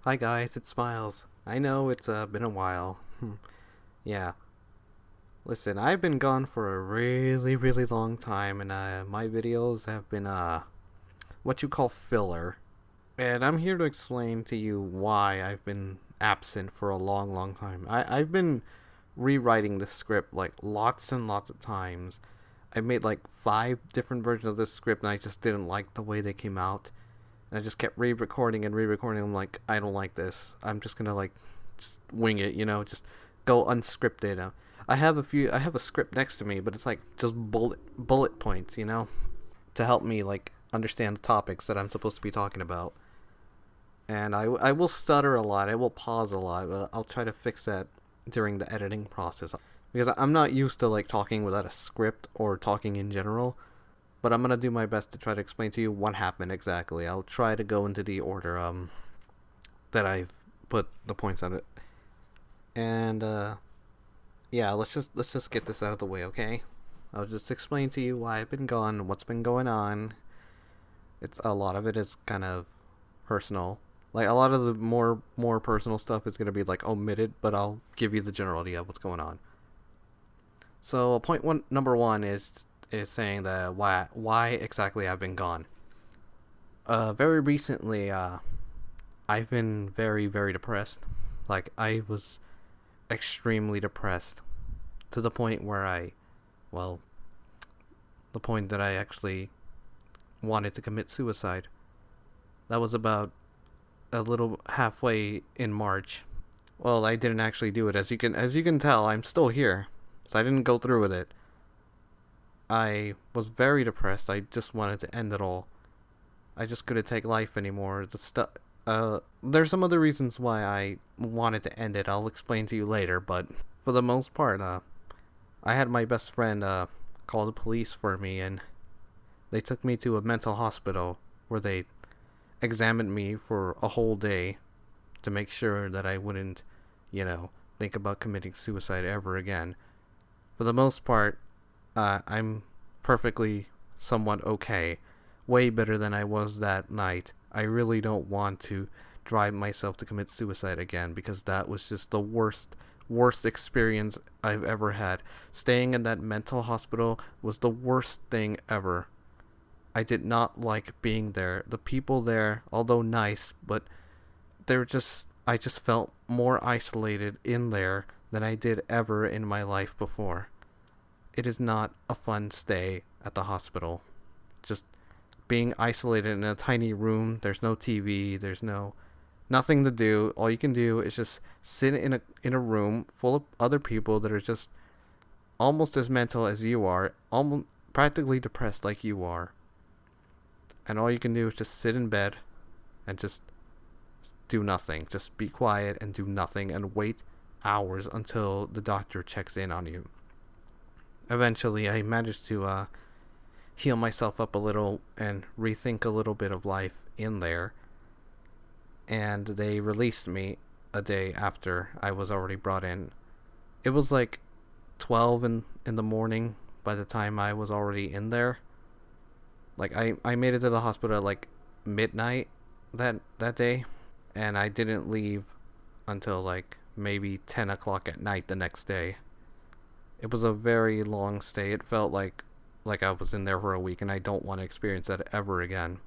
Hi guys, it's Smiles. I know it's been a while. Yeah. Listen, I've been gone for a really, really long time, and my videos have been what you call filler. And I'm here to explain to you why I've been absent for a long, long time. I've been rewriting the script like lots and lots of times. I made like 5 different versions of this script, and I just didn't like the way they came out. And I just kept re-recording and re-recording. I'm like, I don't like this. I'm just gonna like just wing it, just go unscripted. I have a script next to me, but it's like just bullet points, to help me like understand the topics that I'm supposed to be talking about. And I will stutter a lot. I will pause a lot, but I'll try to fix that during the editing process because I'm not used to like talking without a script or talking in general. But I'm gonna do my best to try to explain to you what happened exactly. I'll try to go into the order that I've put the points on it. And yeah, let's just get this out of the way, okay? I'll just explain to you why I've been gone, what's been going on. It's a lot of it is kind of personal. Like a lot of the more personal stuff is gonna be like omitted, but I'll give you the general idea of what's going on. So number one is saying that why exactly I've been gone. Very recently, I've been very, very depressed. Like I was extremely depressed to the point where well, the point that I actually wanted to commit suicide. That was about a little halfway in March. Well, I didn't actually do it. As you can tell, I'm still here, so I didn't go through with it. I was very depressed. I just wanted to end it all. I just couldn't take life anymore. There's some other reasons why I wanted to end it. I'll explain to you later, but for the most part, I had my best friend call the police for me, and they took me to a mental hospital where they examined me for a whole day to make sure that I wouldn't, think about committing suicide ever again. For the most part, I'm perfectly somewhat okay. Way better than I was that night. I really don't want to drive myself to commit suicide again because that was just the worst experience I've ever had. Staying in that mental hospital was the worst thing ever. I did not like being there. The people there, although nice, but I just felt more isolated in there than I did ever in my life before. It is not a fun stay at the hospital. Just being isolated in a tiny room. There's no TV. There's nothing to do. All you can do is just sit in a room full of other people that are just almost as mental as you are, almost practically depressed like you are. And all you can do is just sit in bed and just do nothing. Just be quiet and do nothing and wait hours until the doctor checks in on you. Eventually, I managed to heal myself up a little and rethink a little bit of life in there. And they released me a day after I was already brought in. It was like 12 in the morning by the time I was already in there. Like I made it to the hospital at like midnight that day, and I didn't leave until like maybe 10 o'clock at night the next day. It was a very long stay. It felt like I was in there for a week, and I don't want to experience that ever again.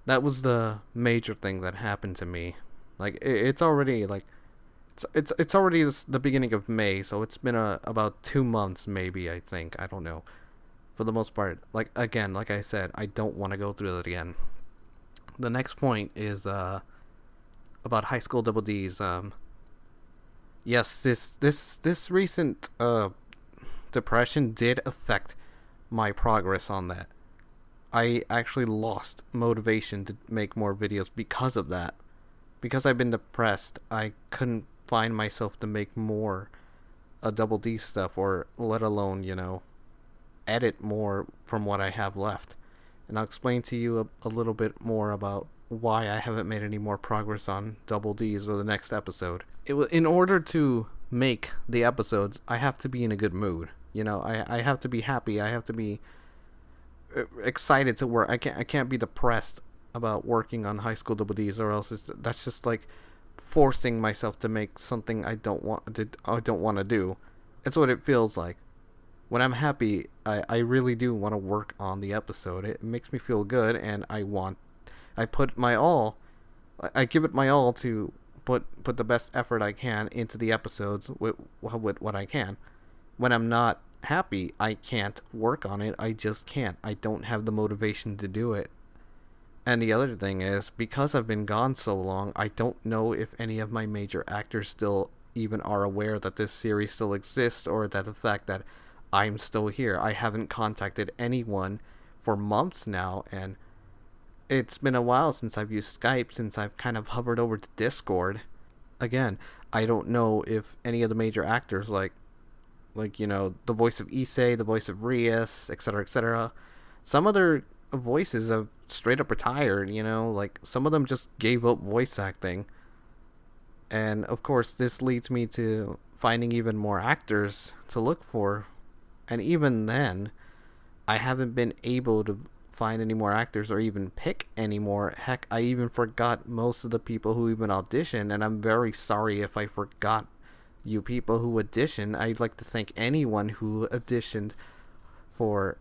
That was the major thing that happened to me. Like it's already like it's already the beginning of May, so it's been about 2 months maybe. I think, I don't know. For the most part, like again, like I said, I don't want to go through that again. The next point is about high school double D's. Yes, this recent depression did affect my progress on that. I actually lost motivation to make more videos because of that. Because I've been depressed, I couldn't find myself to make more double D stuff, or let alone, edit more from what I have left. And I'll explain to you a little bit more about why I haven't made any more progress on double D's or the next episode. In order to make the episodes, I have to be in a good mood. I have to be happy. I have to be excited to work. I can't be depressed about working on high school double D's, or else that's just like forcing myself to make something I don't want to do. It's what it feels like. When I'm happy, I really do want to work on the episode. It makes me feel good, and I put my all, I give it my all to put the best effort I can into the episodes with what I can. When I'm not happy, I can't work on it. I just can't. I don't have the motivation to do it. And the other thing is, because I've been gone so long, I don't know if any of my major actors still even are aware that this series still exists, or that the fact that I'm still here. I haven't contacted anyone for months now, and it's been a while since I've used Skype, since I've kind of hovered over to Discord. Again, I don't know if any of the major actors, the voice of Issei, the voice of Rias, etc., etc. Some other voices have straight up retired. Like some of them just gave up voice acting. And of course, this leads me to finding even more actors to look for. And even then, I haven't been able to find any more actors or even pick any more. Heck, I even forgot most of the people who even auditioned, and I'm very sorry if I forgot you people who auditioned. I'd like to thank anyone who auditioned for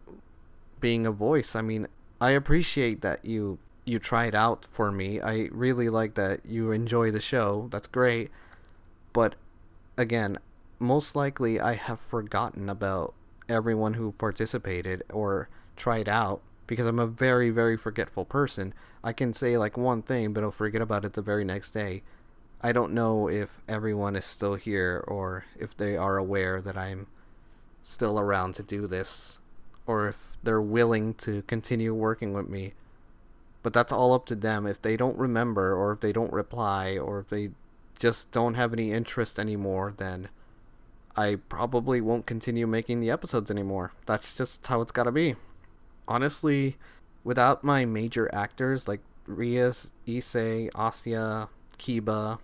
being a voice. I mean, I appreciate that you tried out for me. I really like that you enjoy the show. That's great. But again, most likely I have forgotten about everyone who participated or tried out, because I'm a very, very forgetful person. I can say like one thing, but I'll forget about it the very next day. I don't know if everyone is still here, or if they are aware that I'm still around to do this, or if they're willing to continue working with me. But that's all up to them. If they don't remember, or if they don't reply, or if they just don't have any interest anymore, then I probably won't continue making the episodes anymore. That's just how it's gotta be. Honestly, without my major actors like Rias, Issei, Asya, Kiba,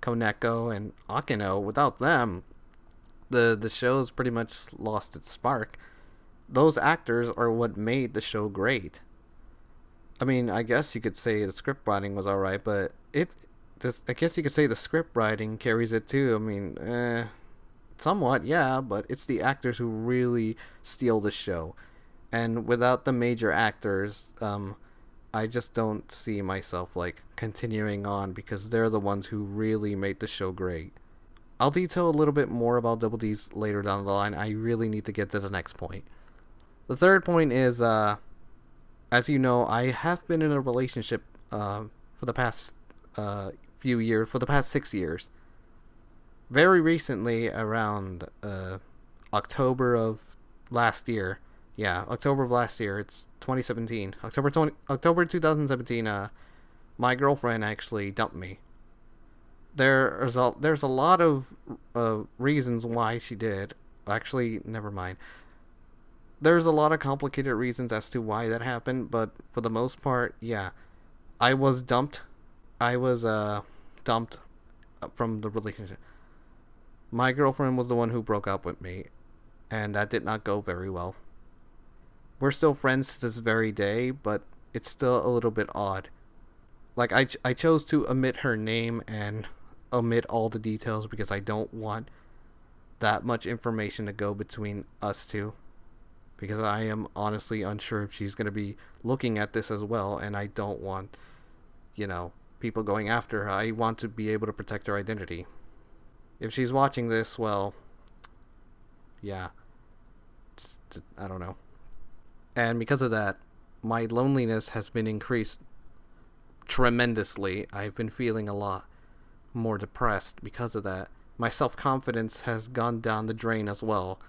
Koneko, and Akino, without them, the show's pretty much lost its spark. Those actors are what made the show great. I mean, I guess you could say the script writing was alright, but I guess you could say the script writing carries it too. I mean, somewhat, yeah, but it's the actors who really steal the show. And without the major actors, I just don't see myself like continuing on, because they're the ones who really made the show great. I'll detail a little bit more about Double D's later down the line. I really need to get to the next point. The third point is, as you know, I have been in a relationship for the past few years, for the past 6 years. Very recently, around October of last year. Yeah, October of last year. It's 2017. October 2017. My girlfriend actually dumped me. There's a lot of reasons why she did. Actually, never mind. There's a lot of complicated reasons as to why that happened, but for the most part, yeah, I was dumped. I was dumped from the relationship. My girlfriend was the one who broke up with me, and that did not go very well. We're still friends to this very day, but it's still a little bit odd. Like, I chose to omit her name and omit all the details, because I don't want that much information to go between us two. Because I am honestly unsure if she's going to be looking at this as well, and I don't want, people going after her. I want to be able to protect her identity. If she's watching this, well, yeah, I don't know. And because of that, my loneliness has been increased tremendously. I've been feeling a lot more depressed because of that. My self-confidence has gone down the drain as well,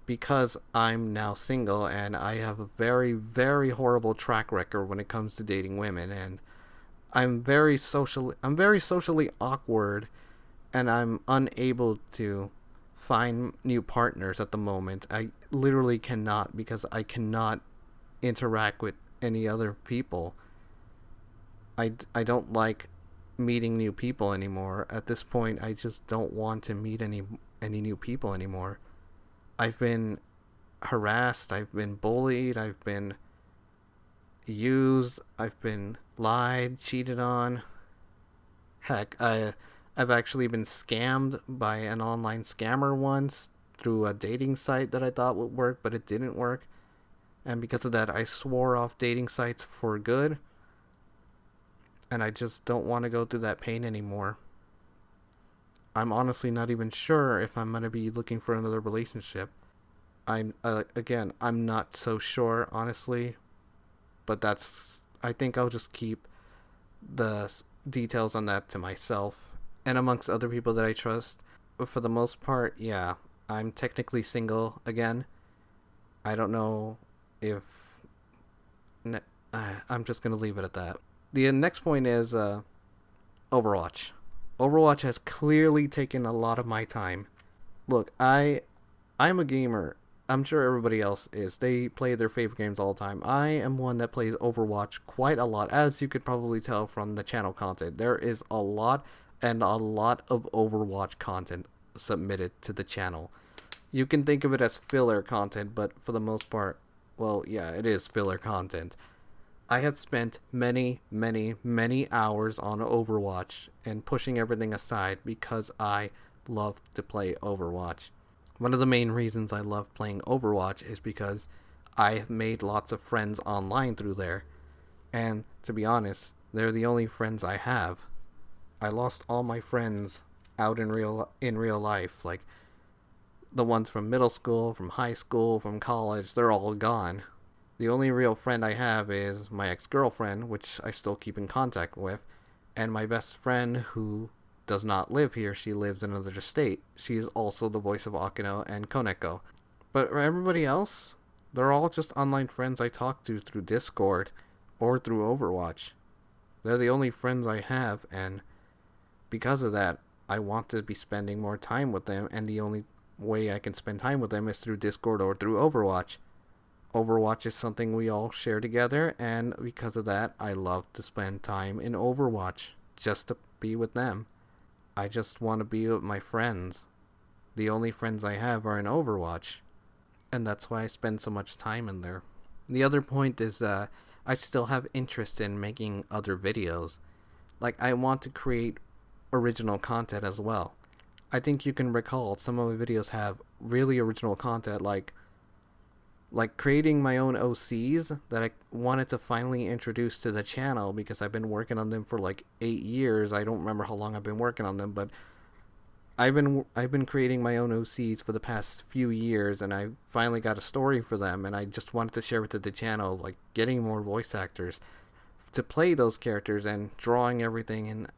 because I'm now single, and I have a very, very horrible track record when it comes to dating women, and I'm very socially awkward, and I'm unable to find new partners at the moment. I literally cannot, because I cannot interact with any other people. I don't like meeting new people anymore. At this point, I just don't want to meet any new people anymore. I've been harassed, I've been bullied, I've been used, I've been lied, cheated on. Heck, I've actually been scammed by an online scammer once through a dating site that I thought would work, but it didn't work. And because of that, I swore off dating sites for good. And I just don't want to go through that pain anymore. I'm honestly not even sure if I'm going to be looking for another relationship. I'm not so sure, honestly. But I think I'll just keep the details on that to myself and amongst other people that I trust. But for the most part, yeah, I'm technically single again. I don't know if I'm just gonna leave it at that. The next point is Overwatch. Overwatch has clearly taken a lot of my time. Look, I'm a gamer. I'm sure everybody else is. They play their favorite games all the time. I am one that plays Overwatch quite a lot, as you could probably tell from the channel content. There is a lot of Overwatch content submitted to the channel. You can think of it as filler content, but for the most part, well, yeah, it is filler content. I had spent many hours on Overwatch and pushing everything aside because I love to play Overwatch. One of the main reasons I love playing Overwatch is because I have made lots of friends online through there. And to be honest, they're the only friends I have. I lost all my friends out in real life, like the ones from middle school, from high school, from college, they're all gone. The only real friend I have is my ex-girlfriend, which I still keep in contact with, and my best friend who does not live here. She lives in another state. She is also the voice of Akino and Koneko. But everybody else, they're all just online friends I talk to through Discord or through Overwatch. They're the only friends I have, and because of that, I want to be spending more time with them, and the only way I can spend time with them is through Discord or through Overwatch. Overwatch is something we all share together, and because of that, I love to spend time in Overwatch just to be with them. I just want to be with my friends. The only friends I have are in Overwatch, and that's why I spend so much time in there. The other point is I still have interest in making other videos. Like, I want to create original content as well. I think you can recall some of my videos have really original content, like creating my own OCs that I wanted to finally introduce to the channel because I've been working on them for like 8 years. I don't remember how long I've been working on them, but I've been creating my own OCs for the past few years, and I finally got a story for them, and I just wanted to share it to the channel, like getting more voice actors to play those characters and drawing everything and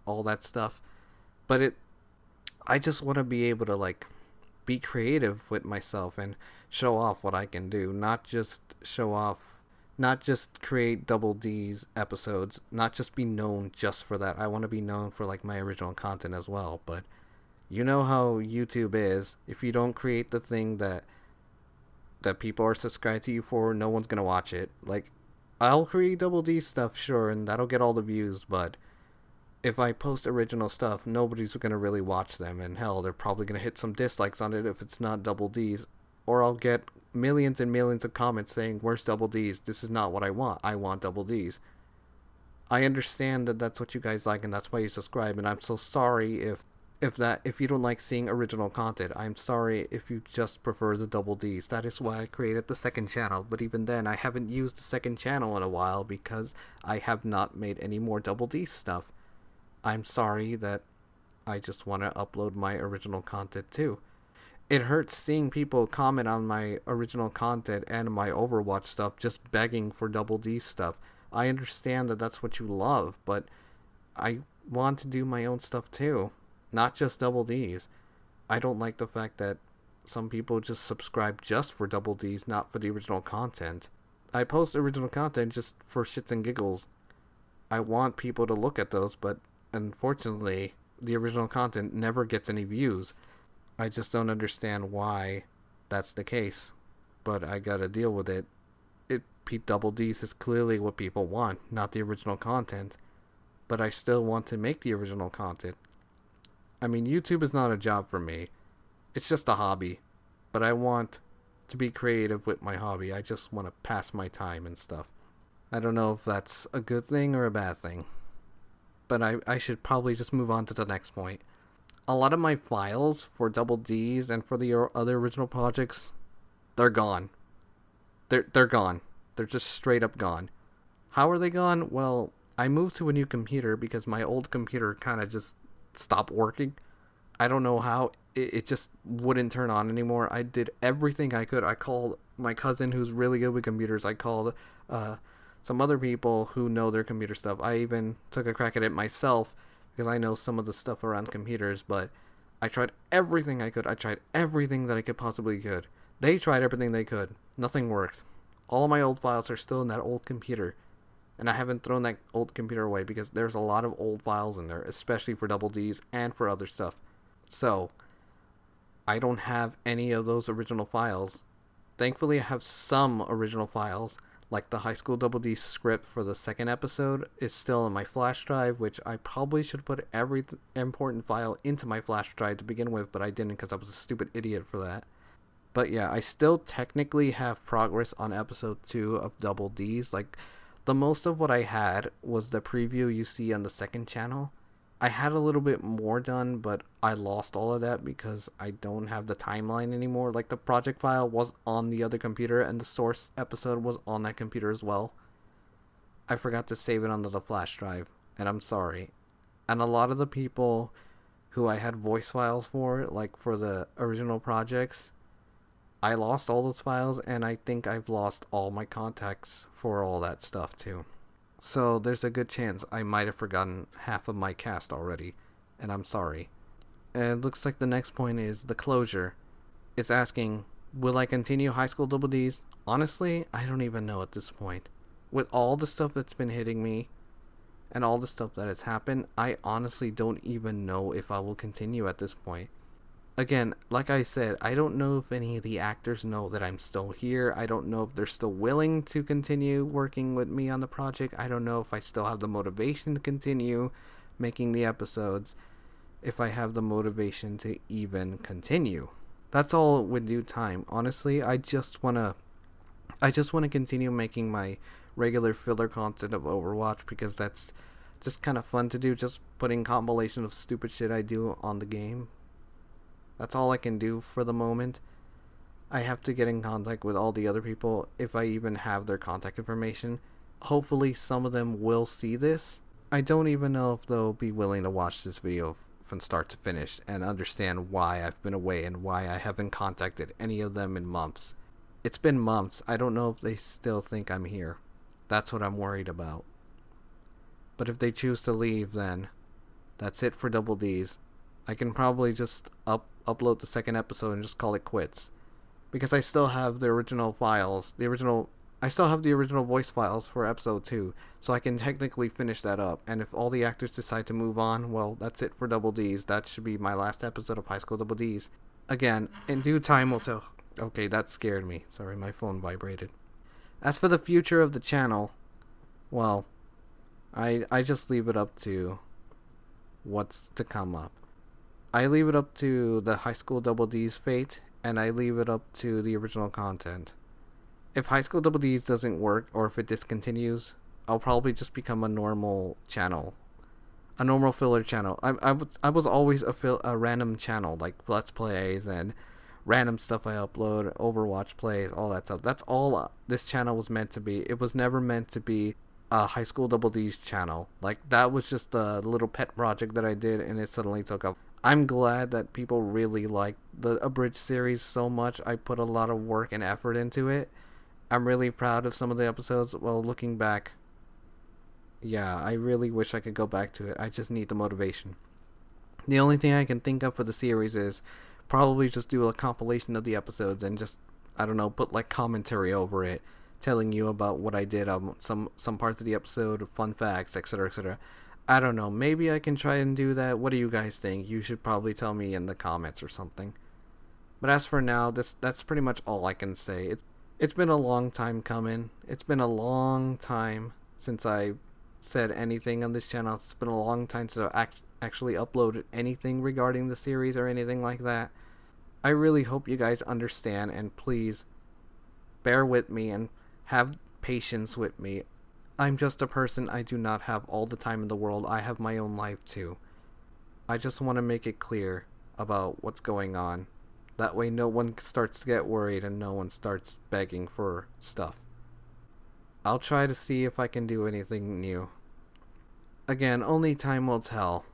all that stuff. But I just want to be able to like be creative with myself and show off what I can do, not just create Double D's episodes, not just be known just for that. I want to be known for like my original content as well. But you know how YouTube is. If you don't create the thing that people are subscribed to you for, no one's gonna watch it. Like, I'll create Double D stuff, sure, and that'll get all the views, but if I post original stuff, nobody's gonna really watch them, and hell, they're probably gonna hit some dislikes on it if it's not Double D's, or I'll get millions and millions of comments saying, "Where's Double D's? This is not what I want. I want Double D's." I understand that that's what you guys like, and that's why you subscribe, and I'm so sorry if you don't like seeing original content. I'm sorry if you just prefer the Double D's. That is why I created the second channel, but even then, I haven't used the second channel in a while because I have not made any more Double D stuff. I'm sorry that I just want to upload my original content too. It hurts seeing people comment on my original content and my Overwatch stuff just begging for Double D stuff. I understand that that's what you love, but I want to do my own stuff too, not just Double D's. I don't like the fact that some people just subscribe just for Double D's, not for the original content. I post original content just for shits and giggles. I want people to look at those, but unfortunately, the original content never gets any views. I just don't understand why that's the case, but I gotta deal with it. Pete Double D's is clearly what people want, not the original content, but I still want to make the original content. I mean, YouTube is not a job for me. It's just a hobby, but I want to be creative with my hobby. I just want to pass my time and stuff. I don't know if that's a good thing or a bad thing, but I should probably just move on to the next point. A lot of my files for Double D's and for the other original projects, they're gone. They're gone. They're just straight up gone. How are they gone? Well, I moved to a new computer because my old computer kind of just stopped working. I don't know how. It just wouldn't turn on anymore. I did everything I could. I called my cousin who's really good with computers. I called uh, some other people who know their computer stuff. I even took a crack at it myself because I know some of the stuff around computers, but I tried everything I could. I tried everything that I could possibly could. They tried everything they could. Nothing worked. All of my old files are still in that old computer. And I haven't thrown that old computer away because there's a lot of old files in there, especially for Double D's and for other stuff. So, I don't have any of those original files. Thankfully, I have some original files, like the High School Double D script for the second episode is still in my flash drive, which I probably should put every important file into my flash drive to begin with, but I didn't because I was a stupid idiot for that. But yeah, I still technically have progress on episode 2 of Double D's. Like, the most of what I had was the preview you see on the second channel. I had a little bit more done, but I lost all of that because I don't have the timeline anymore. Like, the project file was on the other computer and the source episode was on that computer as well. I forgot to save it onto the flash drive, and I'm sorry. And a lot of the people who I had voice files for, like for the original projects, I lost all those files, and I think I've lost all my contacts for all that stuff too. So there's a good chance I might have forgotten half of my cast already, and I'm sorry. And it looks like the next point is the closure. It's asking, will I continue High School Double D's? Honestly, I don't even know at this point. With all the stuff that's been hitting me, and all the stuff that has happened, I honestly don't even know if I will continue at this point. Again, like I said, I don't know if any of the actors know that I'm still here. I don't know if they're still willing to continue working with me on the project. I don't know if I still have the motivation to continue making the episodes. If I have the motivation to even continue. That's all with due time. Honestly, I just wanna continue making my regular filler content of Overwatch because that's just kind of fun to do. Just putting compilation of stupid shit I do on the game. That's all I can do for the moment. I have to get in contact with all the other people if I even have their contact information. Hopefully some of them will see this. I don't even know if they'll be willing to watch this video from start to finish and understand why I've been away and why I haven't contacted any of them in months. It's been months. I don't know if they still think I'm here. That's what I'm worried about. But if they choose to leave, then that's it for Double D's. I can probably just upload the second episode and just call it quits. Because I still have the original files, I still have the original voice files for episode 2, so I can technically finish that up. And if all the actors decide to move on, well, that's it for Double D's. That should be my last episode of High School Double D's. Again, in due time we'll tell. Okay, that scared me. Sorry, my phone vibrated. As for the future of the channel, well, I just leave it up to what's to come up. I leave it up to the High School Double D's fate, and I leave it up to the original content. If High School Double D's doesn't work, or if it discontinues, I'll probably just become a normal channel. A normal filler channel. I was always a random channel, like Let's Plays and random stuff I upload, Overwatch plays, all that stuff. That's all this channel was meant to be. It was never meant to be a High School Double D's channel. Like, that was just a little pet project that I did, and it suddenly took off. I'm glad that people really like the Abridged series so much. I put a lot of work and effort into it. I'm really proud of some of the episodes. Well, looking back, yeah, I really wish I could go back to it. I just need the motivation. The only thing I can think of for the series is probably just do a compilation of the episodes and just, I don't know, put like commentary over it, telling you about what I did on some parts of the episode, fun facts, etc., etc. I don't know. Maybe I can try and do that. What do you guys think? You should probably tell me in the comments or something. But as for now, that's pretty much all I can say. It's been a long time coming. It's been a long time since I said anything on this channel. It's been a long time since I actually uploaded anything regarding the series or anything like that. I really hope you guys understand, and please bear with me and have patience with me. I'm just a person. I do not have all the time in the world. I have my own life too. I just want to make it clear about what's going on. That way no one starts to get worried and no one starts begging for stuff. I'll try to see if I can do anything new. Again, only time will tell.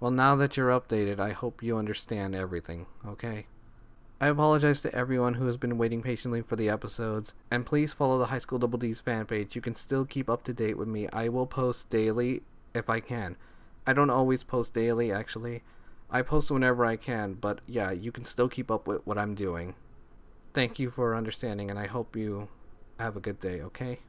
Well, now that you're updated, I hope you understand everything, okay? I apologize to everyone who has been waiting patiently for the episodes, and please follow the High School Double D's fan page. You can still keep up to date with me. I will post daily if I can. I don't always post daily, actually. I post whenever I can, but yeah, you can still keep up with what I'm doing. Thank you for understanding, and I hope you have a good day, okay?